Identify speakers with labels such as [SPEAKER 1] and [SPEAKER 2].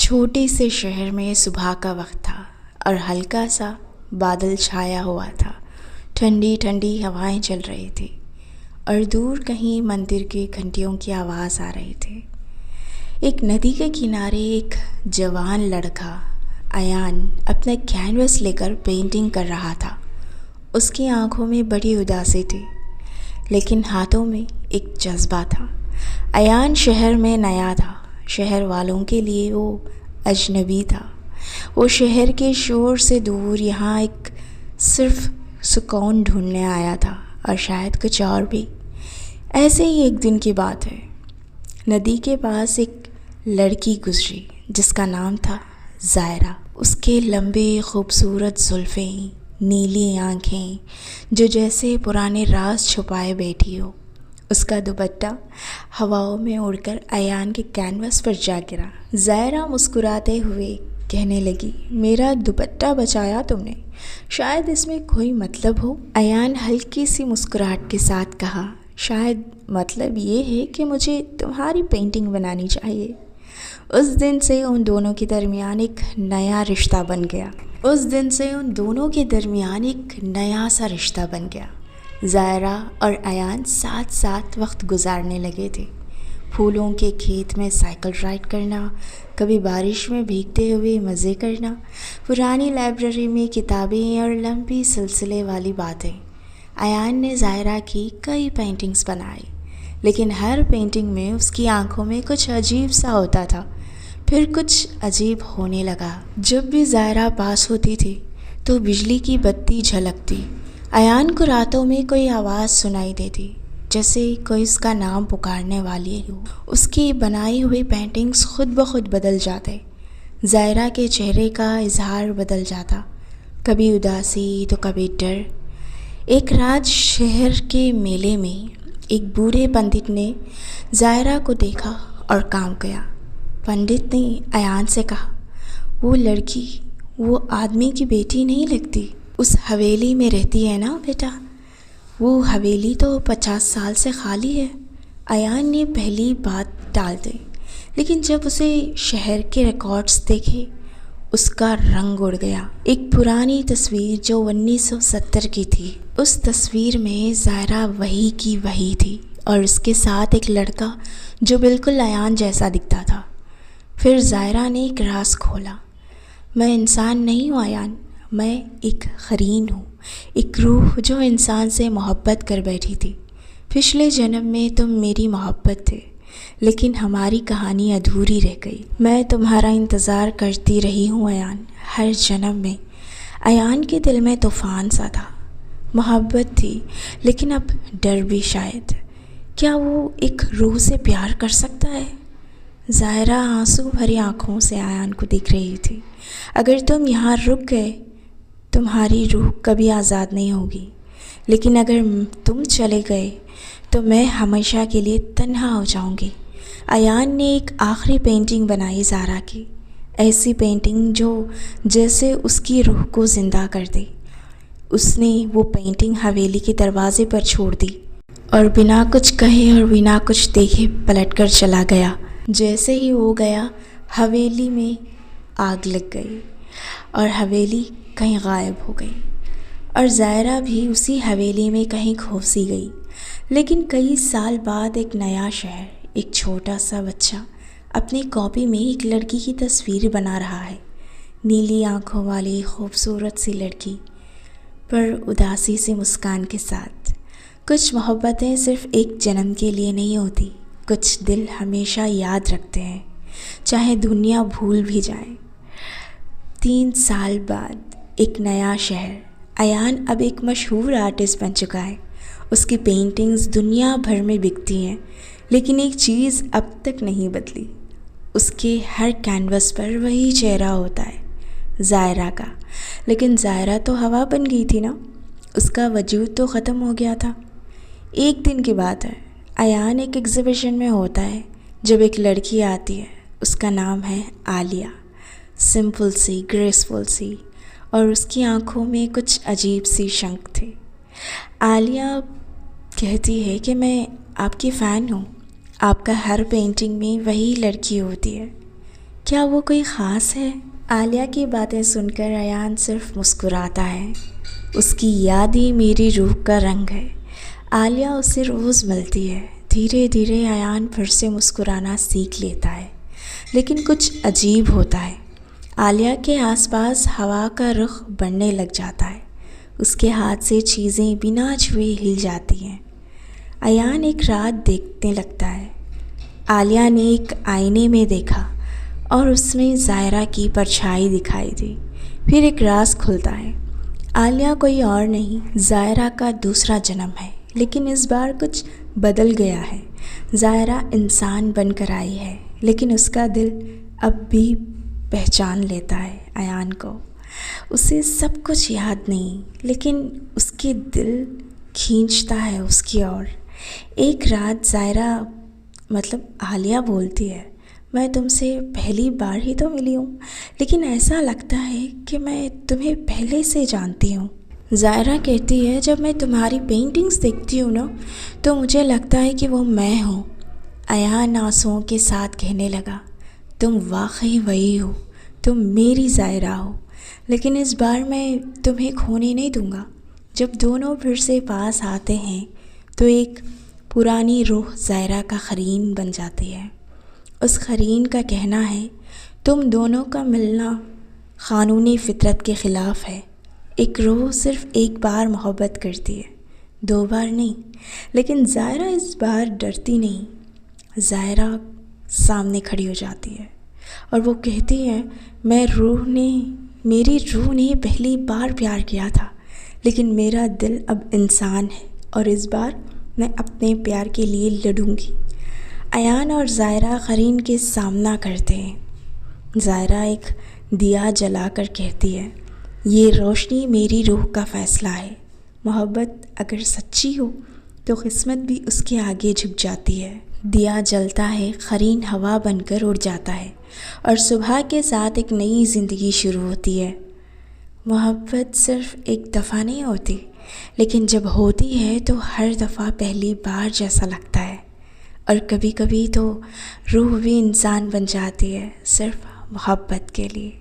[SPEAKER 1] छोटे से शहर में सुबह का वक्त था और हल्का सा बादल छाया हुआ था। ठंडी ठंडी हवाएं चल रही थी और दूर कहीं मंदिर की घंटियों की आवाज़ आ रही थी। एक नदी के किनारे एक जवान लड़का अयान अपना कैनवस लेकर पेंटिंग कर रहा था। उसकी आंखों में बड़ी उदासी थी, लेकिन हाथों में एक जज्बा था। अयान शहर में नया था। शहर वालों के लिए वो अजनबी था। वो शहर के शोर से दूर यहाँ एक सिर्फ सुकून ढूंढने आया था, और शायद कुछ और भी। ऐसे ही एक दिन की बात है। नदी के पास एक लड़की गुजरी जिसका नाम था ज़ायरा। उसके लंबे खूबसूरत जुल्फ़ें, नीली आँखें जो जैसे पुराने राज छुपाए बैठी हो। उसका दुपट्टा हवाओं में उड़कर अयान के कैनवस पर जा गिरा। ज़ायरा मुस्कुराते हुए कहने लगी, मेरा दुपट्टा बचाया तुमने, शायद इसमें कोई मतलब हो। अयान हल्की सी मुस्कुराहट के साथ कहा, शायद मतलब ये है कि मुझे तुम्हारी पेंटिंग बनानी चाहिए। उस दिन से उन दोनों के दरमियान एक नया रिश्ता बन गया। ज़ायरा और अयान साथ साथ वक्त गुजारने लगे थे। फूलों के खेत में साइकिल राइड करना, कभी बारिश में भीगते हुए मज़े करना, पुरानी लाइब्रेरी में किताबें और लंबी सिलसिले वाली बातें। अयान ने ज़ायरा की कई पेंटिंग्स बनाई, लेकिन हर पेंटिंग में उसकी आंखों में कुछ अजीब सा होता था। फिर कुछ अजीब होने लगा। जब भी ज़ायरा पास होती थी तो बिजली की बत्ती झलकती। अयान को रातों में कोई आवाज़ सुनाई देती, जैसे कोई उसका नाम पुकारने वाली हो। उसकी बनाई हुई पेंटिंग्स खुद ब खुद बदल जाते। ज़ायरा के चेहरे का इजहार बदल जाता, कभी उदासी तो कभी डर। एक रात शहर के मेले में एक बूढ़े पंडित ने ज़ायरा को देखा और काम किया। पंडित ने अयान से कहा, वो लड़की वो आदमी की बेटी नहीं लगती। उस हवेली में रहती है ना बेटा? वो हवेली तो 50 साल से खाली है। अयान ने पहली बात टाल दी, लेकिन जब उसे शहर के रिकॉर्ड्स देखे, उसका रंग उड़ गया। एक पुरानी तस्वीर जो 1970 की थी। उस तस्वीर में ज़ायरा वही की वही थी, और उसके साथ एक लड़का जो बिल्कुल अयान जैसा दिखता था। फिर ज़ायरा ने एक राज खोला, मैं इंसान नहीं हूँ अयान, मैं एक ख़रीन हूँ, एक रूह जो इंसान से मोहब्बत कर बैठी थी। पिछले जन्म में तुम मेरी मोहब्बत थे, लेकिन हमारी कहानी अधूरी रह गई। मैं तुम्हारा इंतज़ार करती रही हूँ अयान, हर जन्म में। अयान के दिल में तूफ़ान सा था, मोहब्बत थी, लेकिन अब डर भी शायद। क्या वो एक रूह से प्यार कर सकता है? ज़ायरा आंसू भरी आँखों से अयान को देख रही थी। अगर तुम यहाँ रुक गए, तुम्हारी रूह कभी आज़ाद नहीं होगी, लेकिन अगर तुम चले गए तो मैं हमेशा के लिए तन्हा हो जाऊंगी। अयान ने एक आखिरी पेंटिंग बनाई ज़ायरा की, ऐसी पेंटिंग जो जैसे उसकी रूह को ज़िंदा कर दे। उसने वो पेंटिंग हवेली के दरवाजे पर छोड़ दी और बिना कुछ कहे और बिना कुछ देखे पलटकर चला गया। जैसे ही वो गया, हवेली में आग लग गई और हवेली कहीं गायब हो गई, और ज़ायरा भी उसी हवेली में कहीं खो सी गई। लेकिन कई साल बाद एक नया शहर, एक छोटा सा बच्चा अपनी कॉपी में एक लड़की की तस्वीर बना रहा है। नीली आंखों वाली खूबसूरत सी लड़की, पर उदासी से मुस्कान के साथ। कुछ मोहब्बतें सिर्फ़ एक जन्म के लिए नहीं होती, कुछ दिल हमेशा याद रखते हैं, चाहे दुनिया भूल भी जाए। 3 साल बाद एक नया शहर। अयान अब एक मशहूर आर्टिस्ट बन चुका है। उसकी पेंटिंग्स दुनिया भर में बिकती हैं, लेकिन एक चीज़ अब तक नहीं बदली। उसके हर कैनवस पर वही चेहरा होता है, ज़ायरा का। लेकिन ज़ायरा तो हवा बन गई थी ना, उसका वजूद तो ख़त्म हो गया था। एक दिन की बात है, अयान एक एग्ज़िबिशन में होता है जब एक लड़की आती है। उसका नाम है आलिया। सिंपल सी, ग्रेसफुल सी, और उसकी आंखों में कुछ अजीब सी शंक थी। आलिया कहती है कि मैं आपकी फ़ैन हूँ, आपका हर पेंटिंग में वही लड़की होती है। क्या वो कोई ख़ास है? आलिया की बातें सुनकर अयान सिर्फ मुस्कुराता है। उसकी याद ही मेरी रूह का रंग है। आलिया उससे रोज़ मिलती है। धीरे धीरे अयान फिर से मुस्कुराना सीख लेता है, लेकिन कुछ अजीब होता है। आलिया के आसपास हवा का रुख बढ़ने लग जाता है। उसके हाथ से चीज़ें बिना छुए हिल जाती हैं। अयान एक रात देखने लगता है। आलिया ने एक आईने में देखा और उसमें ज़ायरा की परछाई दिखाई दी। फिर एक राज खुलता है। आलिया कोई और नहीं, ज़ायरा का दूसरा जन्म है, लेकिन इस बार कुछ बदल गया है। ज़ायरा इंसान बनकर आई है, लेकिन उसका दिल अब भी पहचान लेता है अयान को। उसे सब कुछ याद नहीं, लेकिन उसके दिल खींचता है उसकी ओर। एक रात ज़ायरा आलिया बोलती है, मैं तुमसे पहली बार ही तो मिली हूँ, लेकिन ऐसा लगता है कि मैं तुम्हें पहले से जानती हूँ। ज़ायरा कहती है, जब मैं तुम्हारी पेंटिंग्स देखती हूँ ना, तो मुझे लगता है कि वो मैं हूँ। अयान आंसुओं के साथ कहने लगा, तुम वाकई वही हो, तुम मेरी ज़ायरा हो, लेकिन इस बार मैं तुम्हें खोने नहीं दूँगा। जब दोनों फिर से पास आते हैं तो एक पुरानी रूह ज़ायरा का क़रीन बन जाती है। उस क़रीन का कहना है, तुम दोनों का मिलना क़ानूनी फ़ितरत के ख़िलाफ़ है। एक रूह सिर्फ़ एक बार मोहब्बत करती है, 2 बार नहीं। लेकिन ज़ायरा इस बार डरती नहीं। ज़ायरा सामने खड़ी हो जाती है और वो कहती है, मेरी रूह ने पहली बार प्यार किया था, लेकिन मेरा दिल अब इंसान है और इस बार मैं अपने प्यार के लिए लड़ूंगी। अयान और ज़ायरा क़रीन के सामना करते हैं। ज़ायरा एक दिया जलाकर कहती है, ये रोशनी मेरी रूह का फ़ैसला है। मोहब्बत अगर सच्ची हो तो किस्मत भी उसके आगे झुक जाती है। दिया जलता है, क़रीन हवा बनकर उड़ जाता है और सुबह के साथ एक नई ज़िंदगी शुरू होती है। मोहब्बत सिर्फ़ एक दफ़ा नहीं होती, लेकिन जब होती है तो हर दफ़ा पहली बार जैसा लगता है। और कभी कभी तो रूह भी इंसान बन जाती है, सिर्फ़ मोहब्बत के लिए।